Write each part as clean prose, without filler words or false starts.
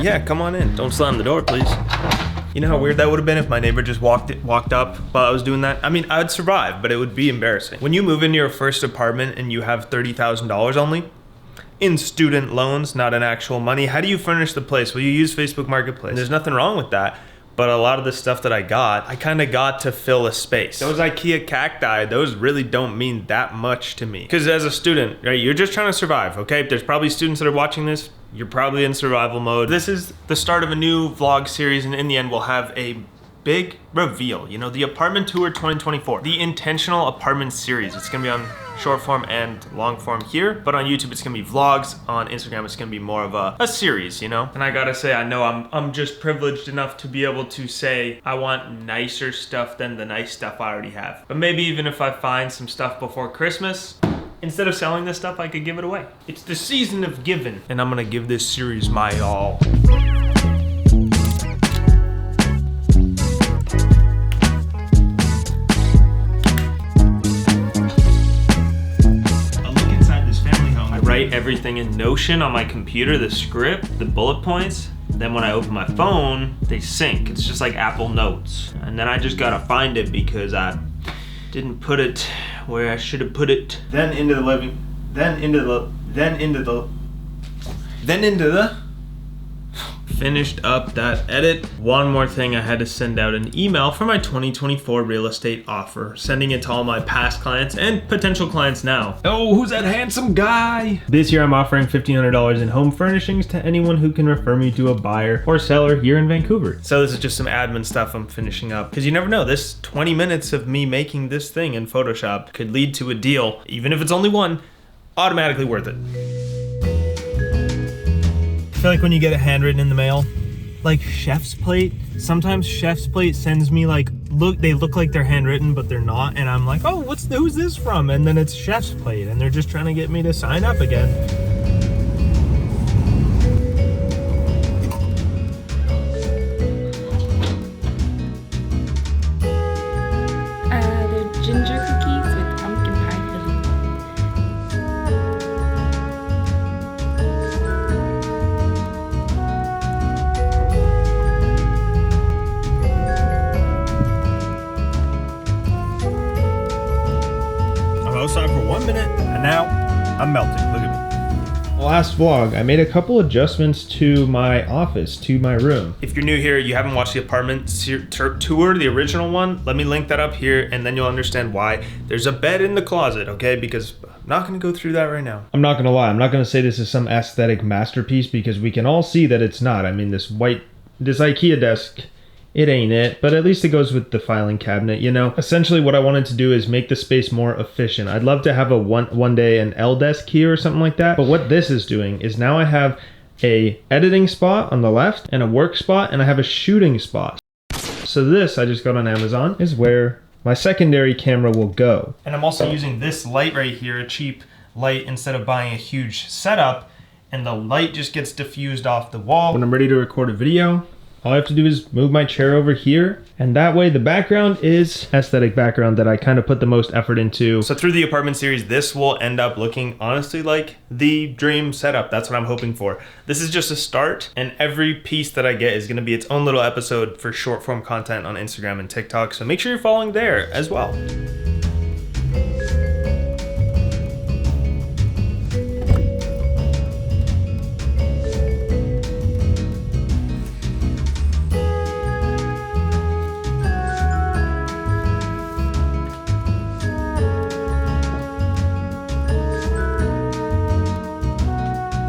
Yeah, come on in. Don't slam the door, please. You know how weird that would have been if my neighbor just walked up while I was doing that? I mean, I would survive, but it would be embarrassing. When you move into your first apartment and you have $30,000 only, in student loans, not in actual money, how do you furnish the place? Well, you use Facebook Marketplace. And there's nothing wrong with that. But a lot of the stuff that I kind of got to fill a space. Those IKEA cacti, those really don't mean that much to me. Because as a student, right, you're just trying to survive, okay? There's probably students that are watching this, you're probably in survival mode. This is the start of a new vlog series, and in the end, we'll have a big reveal. You know, the apartment tour 2024, the intentional apartment series. It's gonna be on short form and long form here, but on YouTube it's gonna be vlogs. On Instagram it's gonna be more of a series, you know. And I gotta say, I know I'm just privileged enough to be able to say I want nicer stuff than the nice stuff I already have. But maybe even if I find some stuff before Christmas, instead of selling this stuff, I could give it away. It's the season of giving, and I'm gonna give this series my all. Write everything in Notion on my computer, the script, the bullet points. Then when I open my phone, they sync. It's just like Apple Notes. And then I just gotta find it because I didn't put it where I should have put it. Then into the finished up that edit. One more thing, I had to send out an email for my 2024 real estate offer, sending it to all my past clients and potential clients now. Oh, who's that handsome guy? This year I'm offering $1,500 in home furnishings to anyone who can refer me to a buyer or seller here in Vancouver. So this is just some admin stuff I'm finishing up, because you never know, this 20 minutes of me making this thing in Photoshop could lead to a deal, even if it's only one, automatically worth it. I feel like when you get it handwritten in the mail, like Chef's Plate, sometimes Chef's Plate sends me like, they look like they're handwritten, but they're not. And I'm like, oh, who's this from? And then it's Chef's Plate, and they're just trying to get me to sign up again. They're ginger cookies with pumpkin pie filling. Outside for 1 minute, and now I'm melting. Look at me. Last vlog, I made a couple adjustments to my office, to my room. If you're new here, you haven't watched the apartment tour, the original one, let me link that up here, and then you'll understand why. There's a bed in the closet, okay? Because I'm not gonna go through that right now. I'm not gonna lie, I'm not gonna say this is some aesthetic masterpiece, because we can all see that it's not. I mean, this IKEA desk, it ain't it, but at least it goes with the filing cabinet, you know? Essentially what I wanted to do is make the space more efficient. I'd love to have a one day an L desk here or something like that, but what this is doing is now I have a editing spot on the left and a work spot, and I have a shooting spot. So this, I just got on Amazon, is where my secondary camera will go. And I'm also using this light right here, a cheap light, instead of buying a huge setup, and the light just gets diffused off the wall. When I'm ready to record a video, all I have to do is move my chair over here, and that way the background is aesthetic background that I kind of put the most effort into. So through the apartment series, this will end up looking honestly like the dream setup. That's what I'm hoping for. This is just a start, and every piece that I get is gonna be its own little episode for short form content on Instagram and TikTok. So make sure you're following there as well.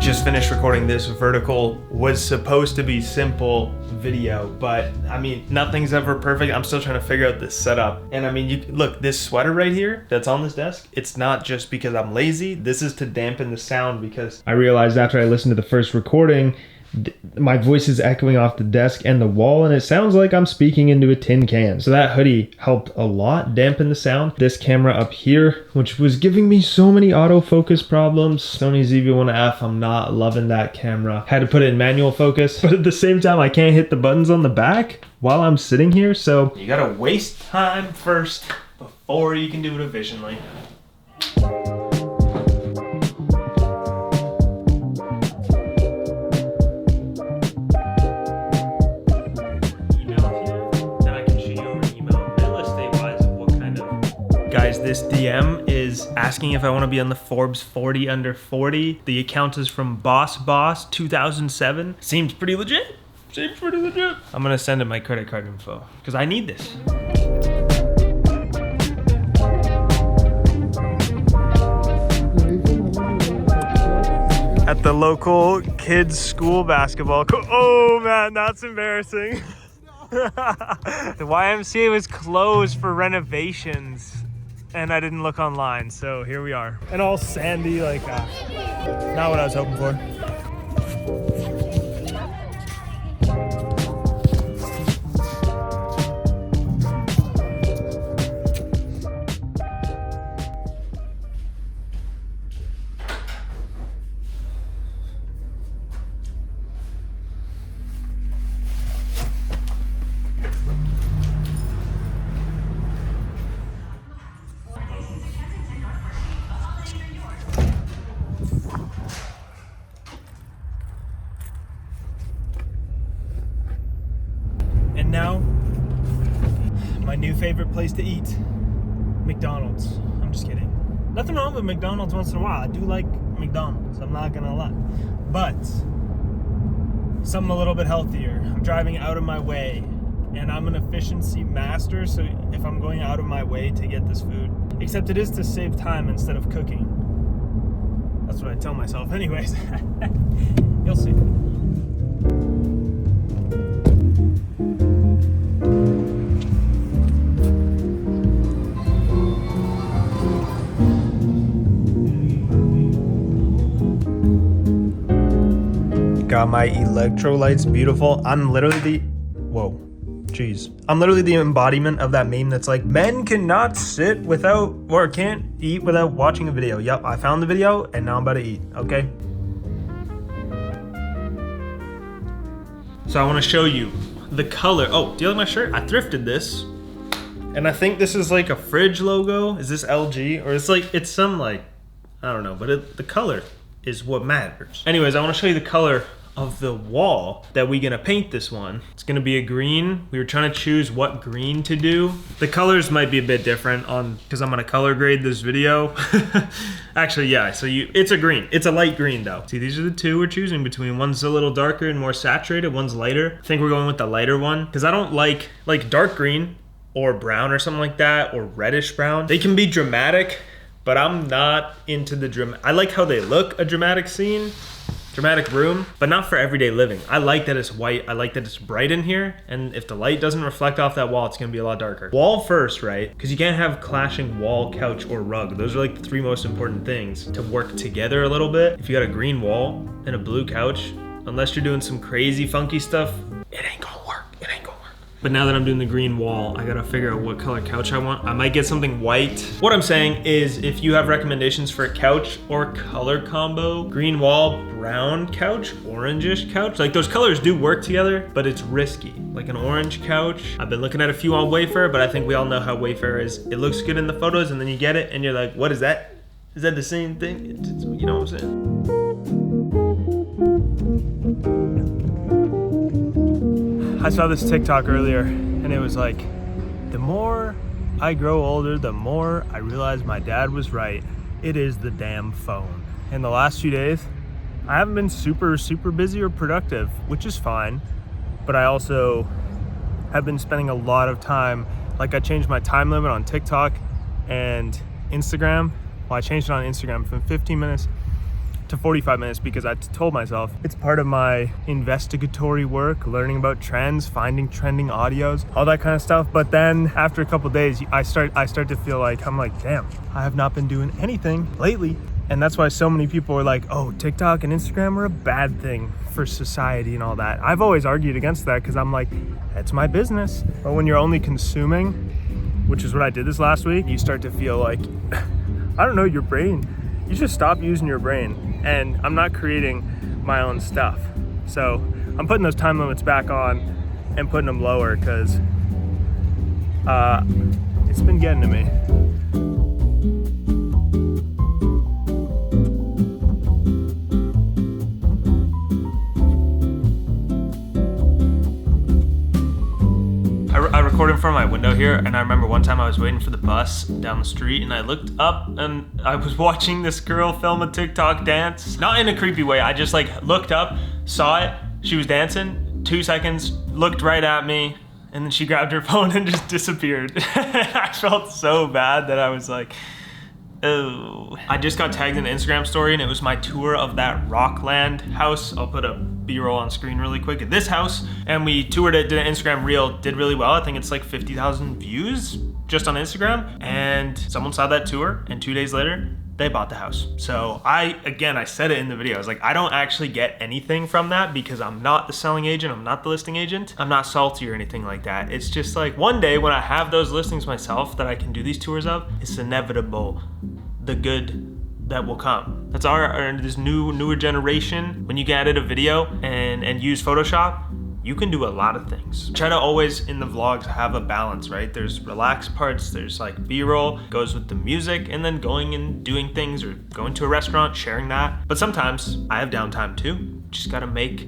Just finished recording this vertical, was supposed to be simple video, but I mean, nothing's ever perfect. I'm still trying to figure out this setup. And I mean, look, this sweater right here that's on this desk, it's not just because I'm lazy. This is to dampen the sound, because I realized after I listened to the first recording, my voice is echoing off the desk and the wall, and it sounds like I'm speaking into a tin can. So that hoodie helped a lot dampen the sound. This camera up here, which was giving me so many autofocus problems. Sony ZV-1F, I'm not loving that camera. Had to put it in manual focus, but at the same time, I can't hit the buttons on the back while I'm sitting here. So you gotta waste time first before you can do it efficiently. Guys, this DM is asking if I want to be on the Forbes 40 under 40. The account is from Boss 2007. Seems pretty legit. I'm gonna send him my credit card info because I need this. At the local kids school basketball court. Oh man, that's embarrassing. The YMCA was closed for renovations and I didn't look online, so here we are. And all sandy, like, not what I was hoping for. And now, my new favorite place to eat, McDonald's. I'm just kidding. Nothing wrong with McDonald's once in a while. I do like McDonald's, I'm not gonna lie. But, something a little bit healthier. I'm driving out of my way, and I'm an efficiency master, so if I'm going out of my way to get this food, except it is to save time instead of cooking. That's what I tell myself anyways. You'll see. Got my electrolytes, beautiful. I'm literally the embodiment of that meme that's like, men cannot sit without, or can't eat without watching a video. Yep, I found the video and now I'm about to eat, okay? So I want to show you the color. Oh, do you like my shirt? I thrifted this. And I think this is like a fridge logo. Is this LG? Or it's like, it's some like, I don't know, but the color is what matters. Anyways, I want to show you the color of the wall that we're gonna paint this one. It's gonna be a green. We were trying to choose what green to do. The colors might be a bit different because I'm gonna color grade this video. Actually, yeah, so it's a green. It's a light green though. See, these are the two we're choosing between. One's a little darker and more saturated, one's lighter. I think we're going with the lighter one because I don't like dark green or brown or something like that, or reddish brown. They can be dramatic, but I'm not into the dramatic. I like how they look, a dramatic scene, dramatic room, but not for everyday living. I like that it's white. I like that it's bright in here. And if the light doesn't reflect off that wall, it's gonna be a lot darker. Wall first, right? Because you can't have clashing wall, couch, or rug. Those are like the three most important things to work together a little bit. If you got a green wall and a blue couch, unless you're doing some crazy funky stuff, it ain't gonna work. It ain't gonna work. But now that I'm doing the green wall, I gotta figure out what color couch I want. I might get something white. What I'm saying is if you have recommendations for a couch or color combo, green wall, brown couch, orangish couch, like those colors do work together, but it's risky. Like an orange couch. I've been looking at a few on Wayfair, but I think we all know how Wayfair is. It looks good in the photos and then you get it and you're like, what is that? Is that the same thing? You know what I'm saying? I saw this TikTok earlier and it was like, the more I grow older, the more I realize my dad was right. It is the damn phone. In the last few days, I haven't been super busy or productive, which is fine, but I also have been spending a lot of time, like I changed my time limit on TikTok and Instagram. Well, I changed it on Instagram from 15 minutes to 45 minutes because I told myself it's part of my investigatory work, learning about trends, finding trending audios, all that kind of stuff. But then after a couple days, I start to feel like, I'm like, damn, I have not been doing anything lately. And that's why so many people are like, oh, TikTok and Instagram are a bad thing for society and all that. I've always argued against that because I'm like, it's my business. But when you're only consuming, which is what I did this last week, you start to feel like, I don't know, your brain, you should stop using your brain. And I'm not creating my own stuff. So I'm putting those time limits back on and putting them lower because it's been getting to me. I recorded front of my window here, and I remember one time I was waiting for the bus down the street, and I looked up and I was watching this girl film a TikTok dance. Not in a creepy way, I just like looked up, saw it, she was dancing, 2 seconds, looked right at me, and then she grabbed her phone and just disappeared. I felt so bad that I was like, oh. I just got tagged in an Instagram story, and it was my tour of that Rockland house. I'll put a B-roll on screen really quick at this house. And we toured it, did an Instagram reel, did really well. I think it's like 50,000 views just on Instagram. And someone saw that tour, and 2 days later, they bought the house. So I said it in the video. I was like, I don't actually get anything from that because I'm not the selling agent. I'm not the listing agent. I'm not salty or anything like that. It's just like one day when I have those listings myself that I can do these tours of, it's inevitable, the good that will come. That's this newer generation. When you can edit a video and use Photoshop, you can do a lot of things. Try to always in the vlogs have a balance, right? There's relaxed parts, there's like B-roll, goes with the music, and then going and doing things or going to a restaurant, sharing that. But sometimes I have downtime too. Just gotta make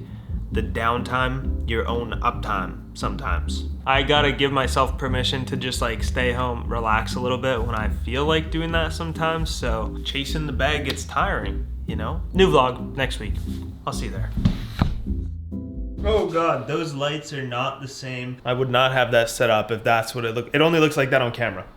the downtime your own uptime sometimes. I gotta give myself permission to just like stay home, relax a little bit when I feel like doing that sometimes. So chasing the bag gets tiring, you know? New vlog next week. I'll see you there. Oh God, those lights are not the same. I would not have that set up if that's what it looked. It only looks like that on camera.